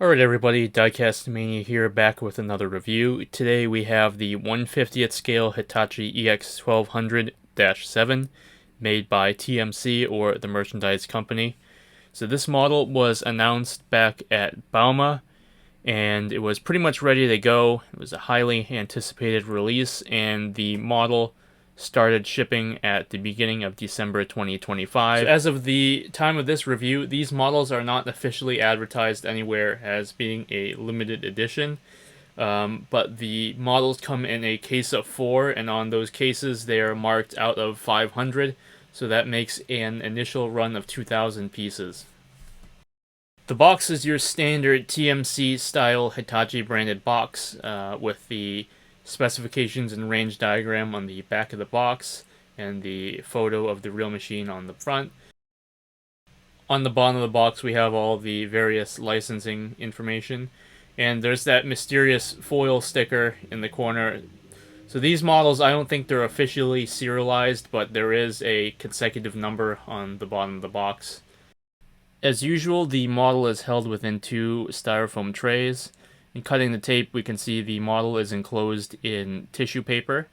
Alright everybody, diecastmania here, back with another review. Today we have the 1/50th scale Hitachi EX1200-7 made by TMC, or the merchandise company. So this model was announced back at Bauma and it was pretty much ready to go. It was a highly anticipated release and the model started shipping at the beginning of December 2025. So as of the time of this review, these models are not officially advertised anywhere as being a limited edition, but the models come in a case of 4, and on those cases they are marked out of 500, so that makes an initial run of 2,000 pieces. The box is your standard TMC style Hitachi branded box, with the specifications and range diagram on the back of the box and the photo of the real machine on the front. On the bottom of the box we have all the various licensing information, and there's that mysterious foil sticker in the corner. So these models, I don't think they're officially serialized, but there is a consecutive number on the bottom of the box. As usual, the model is held within 2 styrofoam trays. In cutting the tape, we can see the model is enclosed in tissue paper.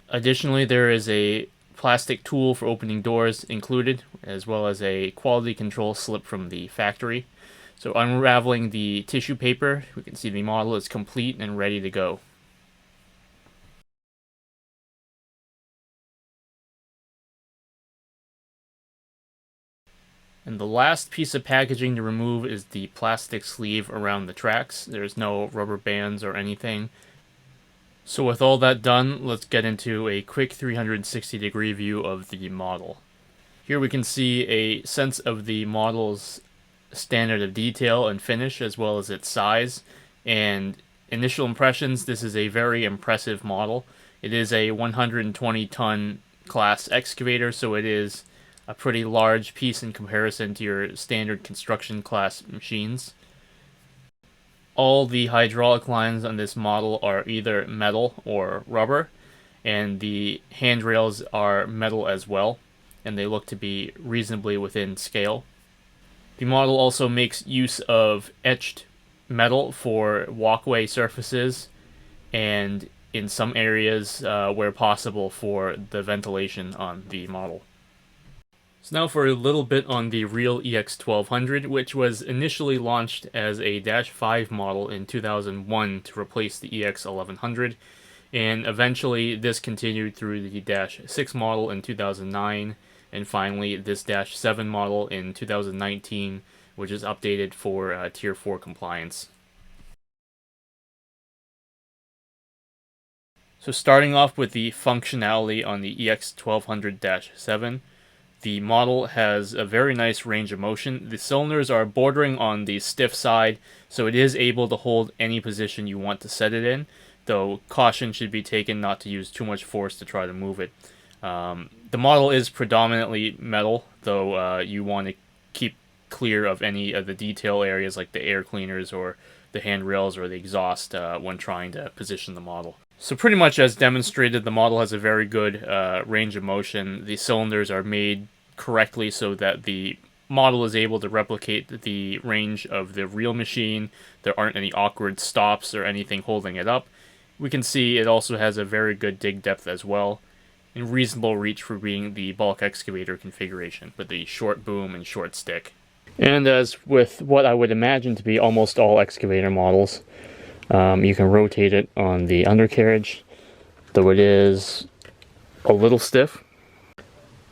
Additionally, there is a plastic tool for opening doors included, as well as a quality control slip from the factory. So unraveling the tissue paper, we can see the model is complete and ready to go. And the last piece of packaging to remove is the plastic sleeve around the tracks. There's no rubber bands or anything. So with all that done, let's get into a quick 360-degree view of the model. Here we can see a sense of the model's standard of detail and finish, as well as its size. And initial impressions, this is a very impressive model. It is a 120-ton class excavator, so it is a pretty large piece in comparison to your standard construction class machines. All the hydraulic lines on this model are either metal or rubber, and the handrails are metal as well, and they look to be reasonably within scale. The model also makes use of etched metal for walkway surfaces, and in some areas where possible for the ventilation on the model. So now for a little bit on the real EX1200, which was initially launched as a -5 model in 2001 to replace the EX1100, and eventually this continued through the -6 model in 2009, and finally this -7 model in 2019, which is updated for Tier 4 compliance. So starting off with the functionality on the EX1200-7, the model has a very nice range of motion. The cylinders are bordering on the stiff side, so it is able to hold any position you want to set it in, though caution should be taken not to use too much force to try to move it. The model is predominantly metal, though you want to keep clear of any of the detail areas like the air cleaners or the handrails or the exhaust when trying to position the model. So pretty much as demonstrated, the model has a very good range of motion. The cylinders are made correctly so that the model is able to replicate the range of the real machine. There aren't any awkward stops or anything holding it up. We can see it also has a very good dig depth as well, and reasonable reach for being the bulk excavator configuration with the short boom and short stick. And as with what I would imagine to be almost all excavator models, you can rotate it on the undercarriage, though it is a little stiff.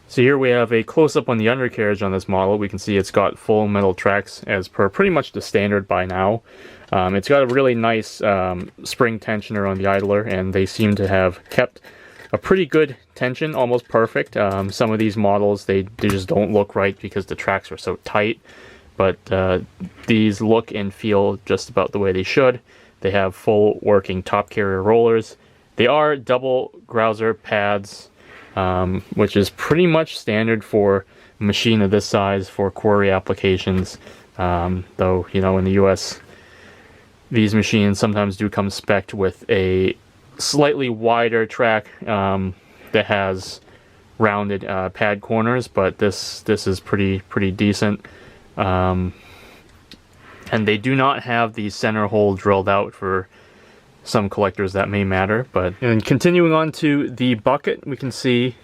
So here we have a close-up on the undercarriage on this model. We can see it's got full metal tracks as per pretty much the standard by now. It's got a really nice spring tensioner on the idler, and they seem to have kept a pretty good tension, almost perfect. Some of these models, they just don't look right because the tracks are so tight, but these look and feel just about the way they should. They have full working top carrier rollers. They are double grouser pads, which is pretty much standard for a machine of this size for quarry applications. Though, you know, in the US, these machines sometimes do come spec'd with a slightly wider track that has rounded pad corners, but this is pretty decent. And they do not have the center hole drilled out. For some collectors that may matter. But and continuing on to the bucket, we can see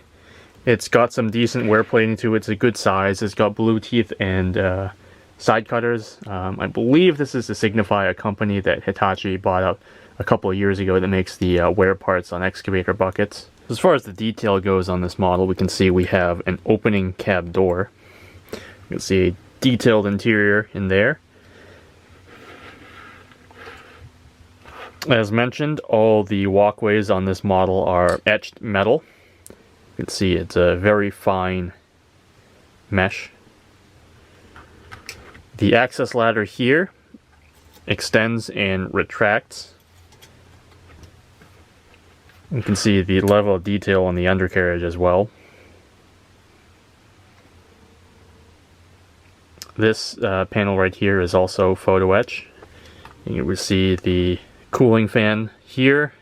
it's got some decent wear plating to it. It's a good size. It's got blue teeth and side cutters. I believe this is to signify a company that Hitachi bought up a couple of years ago that makes the wear parts on excavator buckets. As far as the detail goes on this model, we can see we have an opening cab door. You can see a detailed interior in there. As mentioned, all the walkways on this model are etched metal. You can see it's a very fine mesh. The access ladder here extends and retracts. You can see the level of detail on the undercarriage as well. This panel right here is also photo etch. You will see the cooling fan here.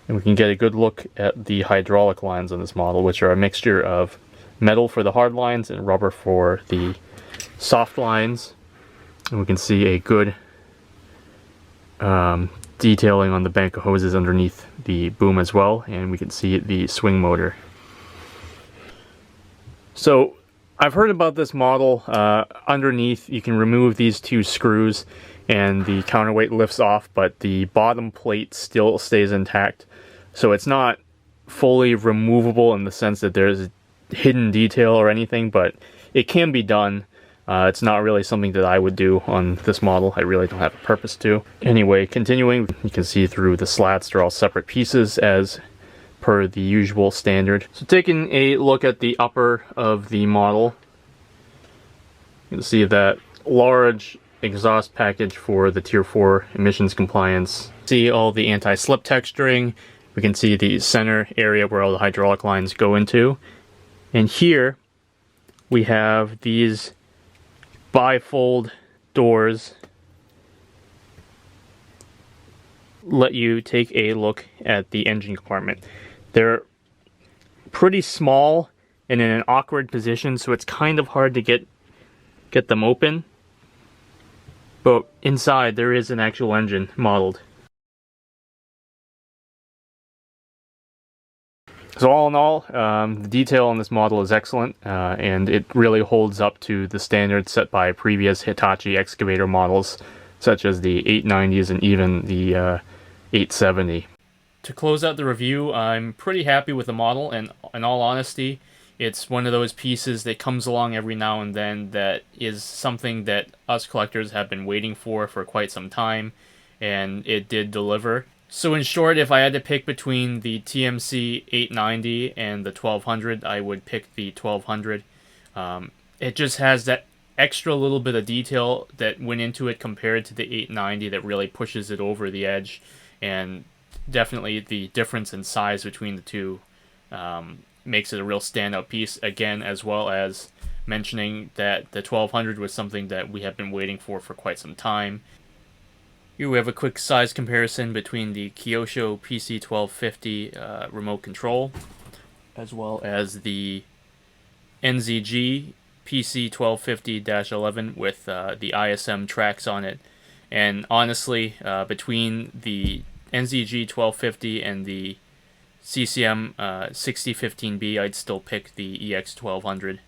And we can get a good look at the hydraulic lines on this model, which are a mixture of metal for the hard lines and rubber for the soft lines. And we can see a good detailing on the bank of hoses underneath the boom as well, and we can see the swing motor. So I've heard about this model. Underneath you can remove these two screws and the counterweight lifts off, but the bottom plate still stays intact. So it's not fully removable in the sense that there's hidden detail or anything, but it can be done. It's not really something that I would do on this model. I really don't have a purpose to. Anyway, continuing, you can see through the slats, they're all separate pieces as per the usual standard. So taking a look at the upper of the model, you can see that large exhaust package for the Tier 4 emissions compliance. See all the anti-slip texturing. We can see the center area where all the hydraulic lines go into. And here we have these bifold doors. Let you take a look at the engine compartment. They're pretty small and in an awkward position, so it's kind of hard to get them open. But inside there is an actual engine modeled. So all in all, the detail on this model is excellent, and it really holds up to the standards set by previous Hitachi excavator models, such as the 890s and even the 870. To close out the review, I'm pretty happy with the model, and in all honesty, it's one of those pieces that comes along every now and then that is something that us collectors have been waiting for quite some time, and it did deliver. So in short, if I had to pick between the TMC 890 and the 1200, I would pick the 1200. It just has that extra little bit of detail that went into it compared to the 890 that really pushes it over the edge, and definitely the difference in size between the two makes it a real standout piece, again, as well as mentioning that the 1200 was something that we have been waiting for quite some time. Here we have a quick size comparison between the Kyosho PC1250 remote control as well as the NZG PC1250-11 with the ISM tracks on it. And honestly, between the NZG 1250 and the CCM 6015B, I'd still pick the EX1200.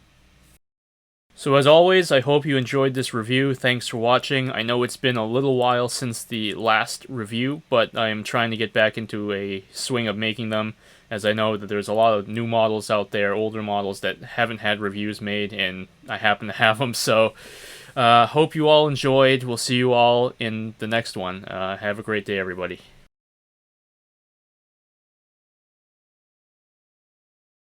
So as always, I hope you enjoyed this review. Thanks for watching. I know it's been a little while since the last review, but I am trying to get back into a swing of making them, as I know that there's a lot of new models out there, older models that haven't had reviews made, and I happen to have them. So hope you all enjoyed. We'll see you all in the next one. Have a great day, everybody.